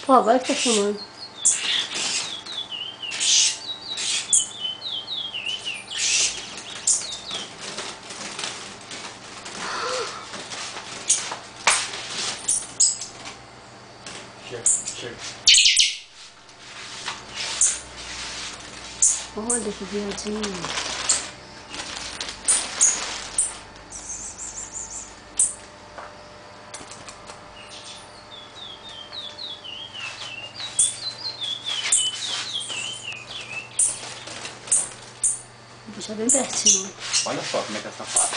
Pô, agora que tá filmando. Chega. Olha que viadinho. Vou puxar bem pertinho. Olha só como é que é safado.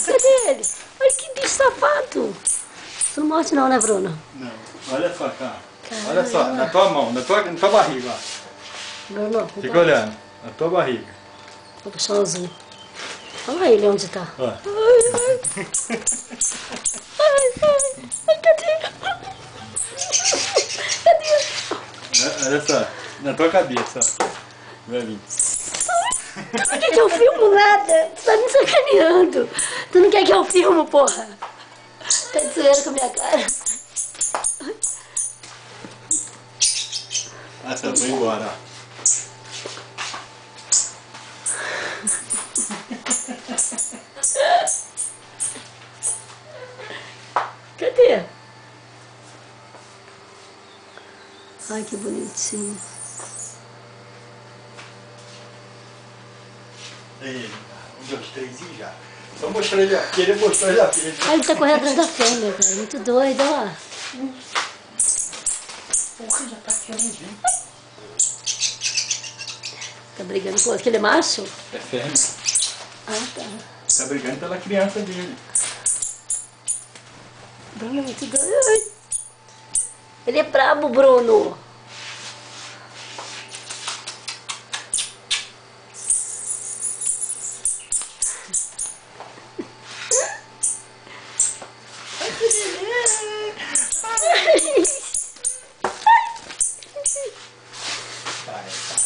Cadê ele? Olha que bicho safado. Você não morde não, né, Bruno? Não. Olha só, cara. Caramba. Olha só, na tua mão, na tua barriga, ó. Bruno, Fica olhando, na tua barriga. Vou puxar o zoom. Olha ele onde tá. Ó. Ai, cadê? Cadê? Olha só, na tua cabeça, ó. Vai vir. Por que eu filmo nada? Tu tá me sacaneando. Tu não quer que eu filmo, porra? Tá de zoeira com a minha cara. Ah, tá, vou embora, ó. Cadê? Ai, que bonitinho. Aí, 1, 2, 3 e já. Só mostrar ele aqui, ele mostrou ele aqui. Ai, ele tá correndo atrás da fêmea, cara. Muito doido, ó. Porra, já tá querendo vir. Tá brigando com aquele macho? É fêmea. Ah, tá. Tá brigando pela criança dele. Bruno é muito doido. Ai. Ele é brabo, Bruno.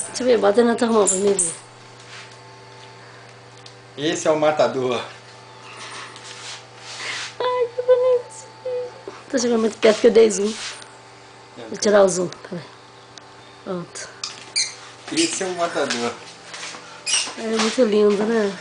Deixa eu ver, bota na tua mão pra mim ver. Esse é o matador. Ai, que bonitinho. Tô chegando muito perto que eu dei zoom. Vou tirar o zoom. Peraí. Pronto. Esse é o matador. É muito lindo, né?